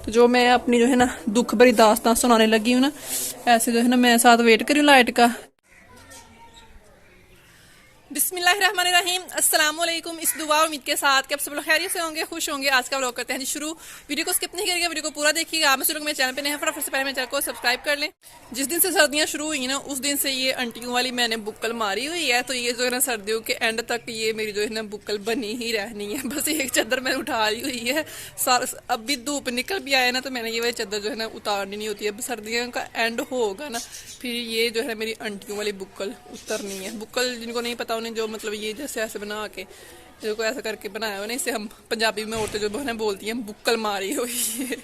तो जो मैं अपनी जो है ना दुख भरी दास्तां सुनाने लगी हूँ ना, ऐसे जो है ना मैं साथ वेट करी हूँ लाइट का। बिस्मिल्लाहिर्रहमानिर्रहीम, अस्सलाम वालेकुम। इस दुआ उम्मीद के साथ कि आप सब लोग खैरियत से होंगे, खुश होंगे। आज का व्लॉग करते हैं जी शुरू। वीडियो को स्किप नहीं करिएगा, वीडियो को पूरा देखिएगा। आप लोग मेरे चैनल पे नए हैं, फटाफट से पहले मेरे चैनल को सब्सक्राइब कर लें। जिस दिन से सर्दियां शुरू हुई ना, उस दिन से ये आंटियों वाली मैंने बुक्कल मारी हुई है। तो ये जो है ना सर्दियों के एंड तक ये मेरी जो है ना बुक्कल बनी ही रहनी है। बस एक चादर मैंने उठा ली हुई है। अब भी धूप निकल भी आया ना, तो मैंने ये वाली चादर जो है ना उतारनी नहीं होती है। अब सर्दियों का एंड होगा ना, फिर ये जो है मेरी आंटियों वाली बुक्कल उतरनी है। बुक्कल जिनको नहीं पता उन्हें, जो मतलब ये जैसे ऐसे बना के जो को ऐसा करके बनाया हुआ ना, इसे हम पंजाबी में औरतें जो है बोलती हैं बुक्कल मारी हुई है।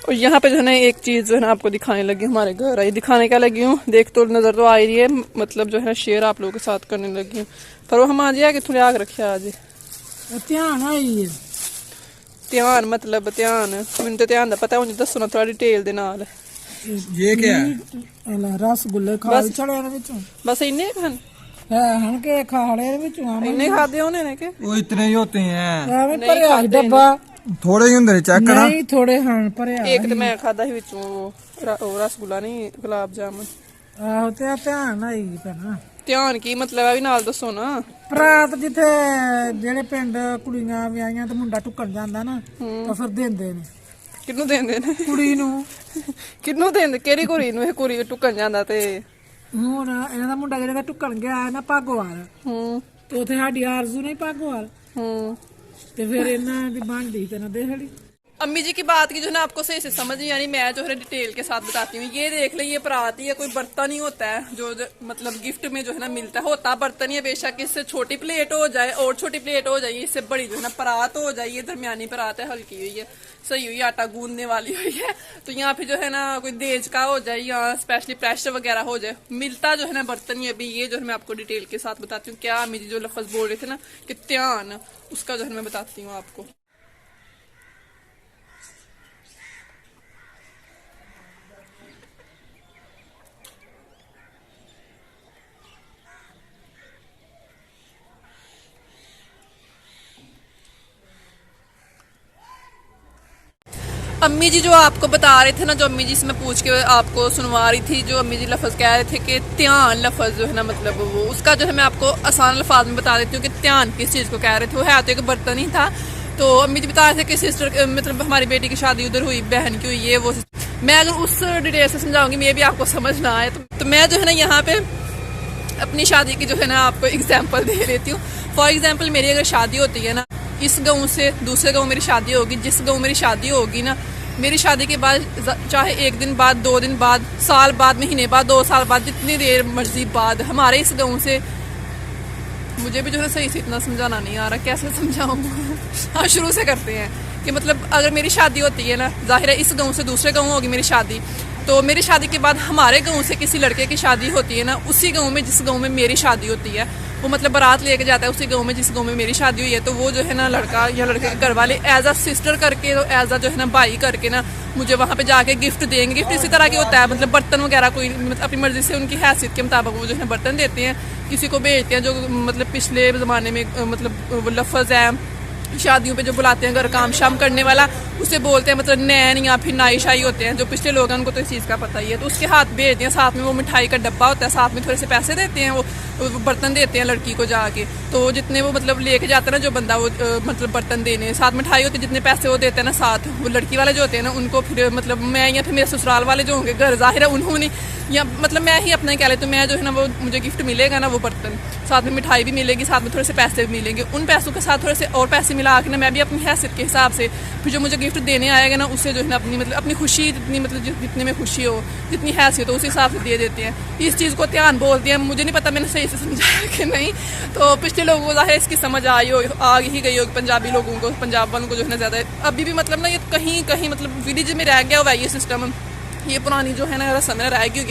और यहाँ पे जो है ना एक चीज जो है ना आपको दिखाने लगी, हमारे घर आई दिखाने क्या लगी हूँ, देख तो नजर तो आ रही है, मतलब जो है शेयर आप लोगों के साथ करने लगी हूँ। पर वो हम आज कि थोड़े आग रखे आज ध्यान आई ध्यान मतलब ध्यान मैंने तो ध्यान का पता है, दसो ना थोड़ा डिटेल दे नाल। ये क्या है? रसगुल्ले खा चढ़े बस इन्ने खान हन के खाड़े इन्ने खाते होने ने के वो इतने ही होते हैं, डब्बा थोड़े ही होंगे चेक करा। नहीं थोड़े हन पर एक तो मैं खाता ही विचों वो रसगुल्ला नहीं गुलाब जामुन। आहो ते ध्यान आई भैना। ध्यान की मतलब है भी नाल दसो ना। परात जिथे जेड़े पिंड कुड़ियां विआहियां ते मुंडा टुकन जांदा ना, तो फिर देंदे ने किन्नू देंदे ने? कुड़ी नू। किन्नू देंदे? केड़ी कुड़ी नू? कुड़ी टुकन जांदा ते ਹੁਣ ਇਹਨਾਂ ਦਾ ਮੁੰਡਾ ਜਿਹੜਾ ਟੁੱਕਣ ਗਿਆ ਨਾ ਭਾਗੋਵਾਲ, ਤੇ ਉਥੇ ਸਾਡੀ ਆਰਜ਼ੂ ਨਹੀਂ ਭਾਗੋਵਾਲ, ਤੇ ਫਿਰ ਇਹਨਾਂ ਦੀ ਬਣਦੀ ਤੇ ਨਾ ਦੇ ਹੜੀ। अम्मी जी की बात की जो है ना आपको सही से समझ नहीं आनी, मैं जो है डिटेल के साथ बताती हूँ। ये देख ले, ये परात ही है, कोई बर्तन ही होता है जो मतलब गिफ्ट में जो है ना मिलता है। होता बर्तन ही है, बेशक इससे छोटी प्लेट हो जाए और छोटी प्लेट हो जाए, इससे बड़ी जो है ना परात हो जाए। ये दरमियानी परात है, हल्की हुई है, सही हुई, आटा गूंदने वाली हुई है। तो यहाँ पे जो है ना कोई देज का हो जाए या स्पेशली प्रेशर वगैरह हो जाए, मिलता जो है ना बर्तन ही। अभी ये जो है मैं आपको डिटेल के साथ बताती हूँ। क्या अम्मी जी जो लफ्ज बोल रहे थे ना कि ध्यान, उसका जो है मैं बताती हूँ आपको। अम्मी जी जो आपको बता रहे थे ना, जो अम्मी जी से मैं पूछ के आपको सुनवा रही थी, जो अम्मी जी लफ्ज कह रहे थे कि ध्यान लफ्ज जो है ना मतलब वो, उसका जो है मैं आपको आसान अल्फाज में बता देती हूँ कि ध्यान किस चीज़ को कह रहे थे। वो है तो एक बर्तन ही था। तो अम्मी जी बता रहे थे कि सिस्टर मतलब हमारी बेटी की शादी उधर हुई, बहन की हुई है वो। मैं अगर उस डिटेल से समझाऊंगी मे भी आपको समझ ना आए, तो मैं जो है ना यहाँ पे अपनी शादी की जो है ना आपको एग्जाम्पल दे लेती हूँ। फॉर एग्जाम्पल मेरी अगर शादी होती है ना, इस गाँव से दूसरे गाँव मेरी शादी होगी, जिस गाँव मेरी शादी होगी ना, मेरी शादी के बाद चाहे 1 दिन बाद, 2 दिन बाद, साल बाद, महीने बाद, 2 साल बाद, जितनी देर मर्जी बाद, हमारे इस गाँव से, मुझे भी जो है सही से इतना समझाना नहीं आ रहा, कैसे समझाऊँ। हाँ शुरू से करते हैं कि मतलब अगर मेरी शादी होती है ना, जाहिर है इस गाँव से दूसरे गाँव होगी मेरी शादी, तो मेरी शादी के बाद हमारे गाँव से किसी लड़के की शादी होती है ना, उसी गाँव में जिस गाँव में मेरी शादी होती है, वो मतलब बारात लेके जाता है उसी गाँव में जिस गाँव में मेरी शादी हुई है। तो वो जो है ना लड़का या लड़के के घर वाले एज अ सिस्टर करके, तो एज अ जो है ना भाई करके ना मुझे वहाँ पे जाके गिफ्ट देंगे। गिफ्ट इसी तरह के होता है, मतलब बर्तन वगैरह कोई मतलब अपनी मर्जी से उनकी हैसियत के मुताबिक वो जो है बर्तन देते हैं, किसी को भेजते हैं जो मतलब पिछले ज़माने में मतलब वो लफ्ज़ है शादियों पे जो बुलाते हैं, घर काम शाम करने वाला, उसे बोलते हैं मतलब नैन या फिर नाई शाही होते हैं, जो पिछले लोग हैं उनको तो इस चीज़ का पता ही है। तो उसके हाथ भेजते हैं, साथ में वो मिठाई का डब्बा होता है, साथ में थोड़े से पैसे देते हैं, वो बर्तन देते हैं लड़की को जाके। तो जितने वो मतलब लेके जाते हैं ना जो बंदा, वो मतलब बर्तन देने, साथ मिठाई होती है, जितने पैसे वो देते हैं ना, साथ वो लड़की वाले जो होते हैं ना उनको फिर मतलब मैं या फिर मेरे ससुराल वाले जो होंगे घर, जाहिर है उन्होंने या मतलब मैं ही अपना कह लेती हूँ, मैं जो है ना वो मुझे गिफ्ट मिलेगा ना वो बर्तन, साथ में मिठाई भी मिलेगी, साथ में थोड़े से पैसे भी मिलेंगे। उन पैसों के साथ थोड़े से और पैसे मिला के ना मैं भी अपनी हैसियत के हिसाब से फिर जो मुझे गिफ्ट देने आएगा ना उससे जो है ना अपनी खुशी जितनी जितने में खुशी हो, जितनी हैसियत हो, उस हिसाब से दे देते हैं। इस चीज़ को ध्यान बोलते हैं। मुझे नहीं पता मैंने सही से समझाया कि नहीं, तो पिछले लोगों को ज़ाहिर इसकी समझ आ ही गई होगी। पंजाबी लोगों को, पंजाब वालों को जो है ना ज़्यादा अभी भी मतलब ना ये कहीं मतलब विलेज में रह गया हुआ है ये सिस्टम। ये पुरानी जो है ना रस्म है रह गई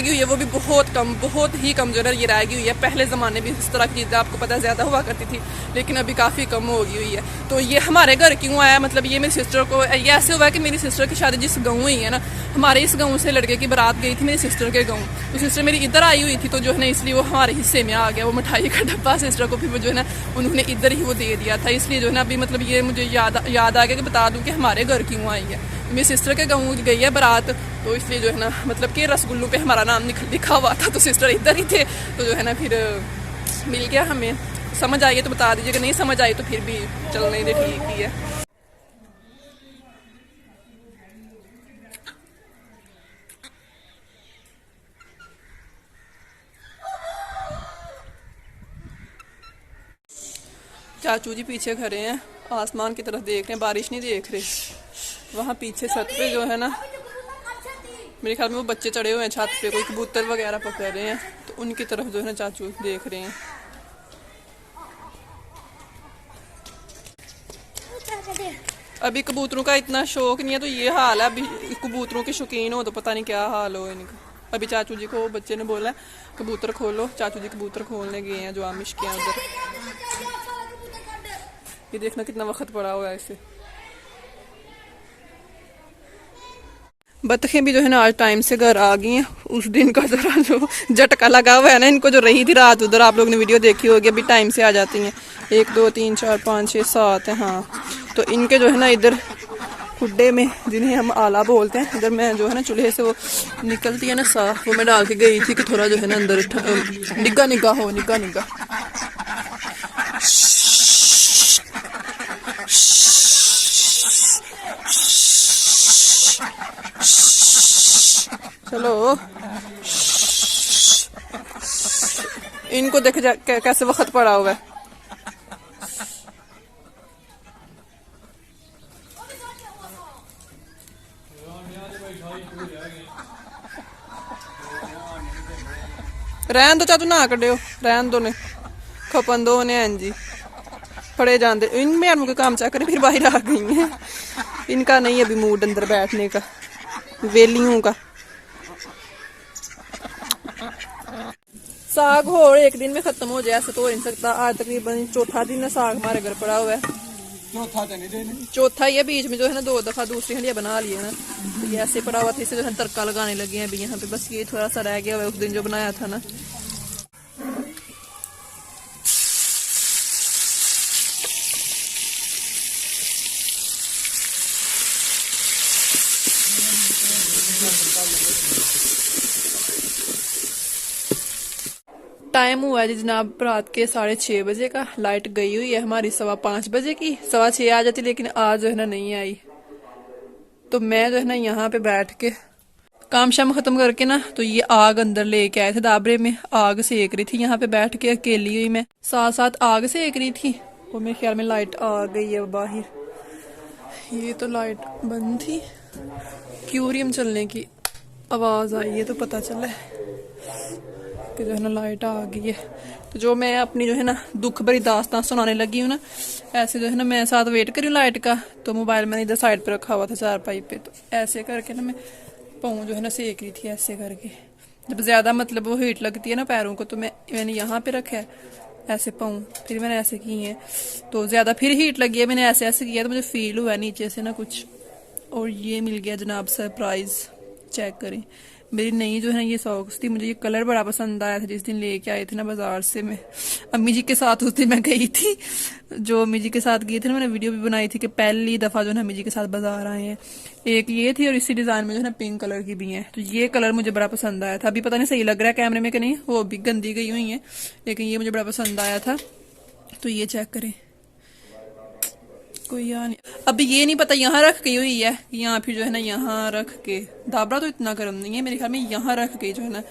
हुई है, वो भी बहुत ही कम जो है ये रह गई हुई है। पहले ज़माने में इस तरह की चीज़ें आपको पता है ज़्यादा हुआ करती थी, लेकिन अभी काफ़ी कम हो गई हुई है। तो ये हमारे घर क्यों आया, मतलब ये मेरी सिस्टर को ये ऐसे हुआ कि मेरी सिस्टर की शादी जिस गाँव हुई है ना, हमारे इस गाँव से लड़के की बारात गई थी मेरी सिस्टर के गाँव। तो सिस्टर मेरी इधर आई हुई थी, तो जो है ना इसलिए वो हमारे हिस्से में आ गया वो मिठाई का डब्बा। सिस्टर को फिर वो जो है ना उन्होंने इधर ही वो दे दिया था, इसलिए जो है ना अभी मतलब ये मुझे याद आ गया कि बता दूँ कि हमारे घर क्यों आई है। मेरी सिस्टर के गाँव गई है बारात, तो इसलिए जो है ना मतलब कि रसगुल्लों पे हमारा नाम लिखा हुआ था, तो सिस्टर इधर ही थे, तो जो है ना फिर मिल गया हमें। समझ आई है तो बता दीजिएगा, नहीं समझ आई तो फिर भी चलने दे, ठीक ही है। चाचू जी पीछे खड़े हैं, आसमान की तरफ देख रहे हैं, बारिश नहीं देख रहे। वहाँ पीछे छत पे जो है ना मेरे ख्याल में वो बच्चे चढ़े हुए हैं छत पे, कोई कबूतर वगैरह पकड़ रहे हैं, तो उनकी तरफ जो है ना चाचू देख रहे हैं। अभी कबूतरों का इतना शौक नहीं है तो ये हाल है। अभी कबूतरों के शौकीन हो तो पता नहीं क्या हाल हो इनका। अभी चाचू जी को बच्चे ने बोला कबूतर खोलो, चाचू जी कबूतर खोलने गए हैं जो आमिश के हैं उधर। ये देखना कितना वक्त पड़ा हुआ है इसे। बतखें भी जो है ना आज टाइम से घर आ गई हैं। उस दिन का जरा जो झटका लगा हुआ है ना इनको, जो रही थी रात उधर, आप लोग ने वीडियो देखी होगी, अभी टाइम से आ जाती हैं। 1 2 3 4 5 6 7 है, हाँ। तो इनके जो है ना इधर खुड्डे में, जिन्हें हम आला बोलते हैं, इधर मैं जो है ना चूल्हे से वो निकलती है ना साफ, वो मैं डाल के गई थी कि थोड़ा जो है ना अंदर निग्गा हो। चलो इनको देख कैसे वक्त पड़ा हुआ है। रहन दो चाचू, ना कड्डियो, रहन दो ने खपन दो ने जी फड़े जाते। इन मैडम के काम चेक करें, फिर बाहर आ गई हैं। इनका नहीं अभी मूड अंदर बैठने का, वेलियों का। साग हो एक दिन में खत्म हो जाए ऐसे तो हो नहीं सकता। आज तकरीबन चौथा दिन साग हमारे घर पड़ा हुआ है। चौथा ही है, बीच में जो है ना 2 दफा दूसरी हंडिया बना ली है ना, तो ये ऐसे पड़ा हुआ था, इसे जो है तड़का लगाने लगे हैं अभी यहाँ पे। बस ये थोड़ा सा रह गया हुआ है उस दिन जो बनाया था ना। टाइम हुआ है जी जनाब रात के 6:30 बजे का। लाइट गई हुई है हमारी 5:15 बजे की, 6:15 आ जाती, लेकिन आज जो है ना नहीं आई। तो मैं जो है ना यहाँ पे बैठ के काम शाम खत्म करके ना, तो ये आग अंदर लेके आए थे दाबरे में, आग सेक रही थी यहाँ पे बैठ के अकेली हुई मैं, साथ आग सेक रही थी। और मेरे ख्याल में लाइट आ गई है बाहर। ये तो लाइट बंद थी, क्यूरियम चलने की आवाज आई है तो पता चला कि जो है ना लाइट आ गई है। तो जो मैं अपनी जो है ना दुख भरी दास्तान सुनाने लगी हूँ ना, ऐसे जो है ना मैं साथ वेट करी लाइट का, तो मोबाइल मैंने इधर साइड पे रखा हुआ था चारपाई पे, तो ऐसे करके ना मैं पाँव जो है ना सेक रही थी ऐसे करके। जब ज्यादा मतलब वो हीट लगती है ना पैरों को, तो मैंने यहाँ पे रखा है ऐसे पाँव, फिर मैंने ऐसे किए हैं, तो ज्यादा फिर हीट लगी है, मैंने ऐसे ऐसे किया तो मुझे फील हुआ नीचे से ना कुछ। और ये मिल गया जनाब सरप्राइज, चेक करें। मेरी नई जो है ना ये सॉक्स थी, मुझे ये कलर बड़ा पसंद आया था जिस दिन लेके आए थे ना बाजार से। मैं अम्मी जी के साथ उस दिन मैं गई थी, जो अम्मी जी के साथ गई थी ना, मैंने वीडियो भी बनाई थी कि पहली दफा जो है अम्मी जी के साथ बाजार आए हैं। एक ये थी और इसी डिजाइन में जो है ना पिंक कलर की भी है, तो ये कलर मुझे बड़ा पसंद आया था। अभी पता नहीं सही लग रहा है कैमरे में कि नहीं, वो भी गंदी गई हुई है, लेकिन ये मुझे बड़ा पसंद आया था। तो ये चेक करें, कोई यहाँ नहीं। अभी ये नहीं पता यहाँ रख गई हुई है यहाँ, फिर जो है ना यहाँ रख के, दाबरा तो इतना गर्म नहीं है मेरे ख्याल में, यहाँ रख के जो है ना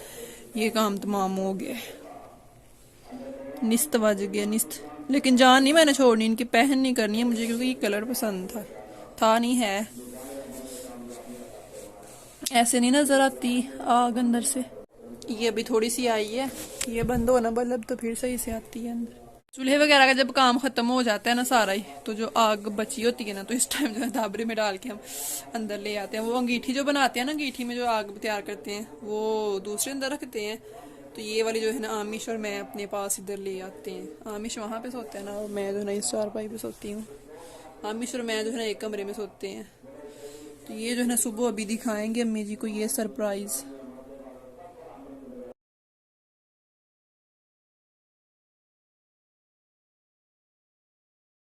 ये काम तमाम हो गया। निस्त बज गया, निस्त। लेकिन जान नहीं मैंने छोड़नी, इनकी पहन नहीं करनी है मुझे, क्योंकि ये कलर पसंद था नहीं है। ऐसे नहीं नजर आती आग अंदर से। ये अभी थोड़ी सी आई है, ये बंद हो ना बल्ब तो फिर सही से आती है अंदर। चूल्हे वगैरह का जब काम खत्म हो जाता है ना सारा ही, तो जो आग बची होती है ना, तो इस टाइम जो है दाबरे में डाल के हम अंदर ले आते हैं। वो अंगीठी जो बनाते हैं ना, अंगीठी में जो आग तैयार करते हैं वो दूसरे अंदर रखते हैं। तो ये वाली जो है ना आमिश और मैं अपने पास इधर ले आते हैं। आमिश वहाँ पे सोते हैं ना, और मैं जो है ना इस चारपाई पे सोती हूँ। आमिश और मैं जो है ना एक कमरे में सोते हैं। तो ये जो है ना सुबह अभी दिखाएंगे अम्मी जी को ये सरप्राइज।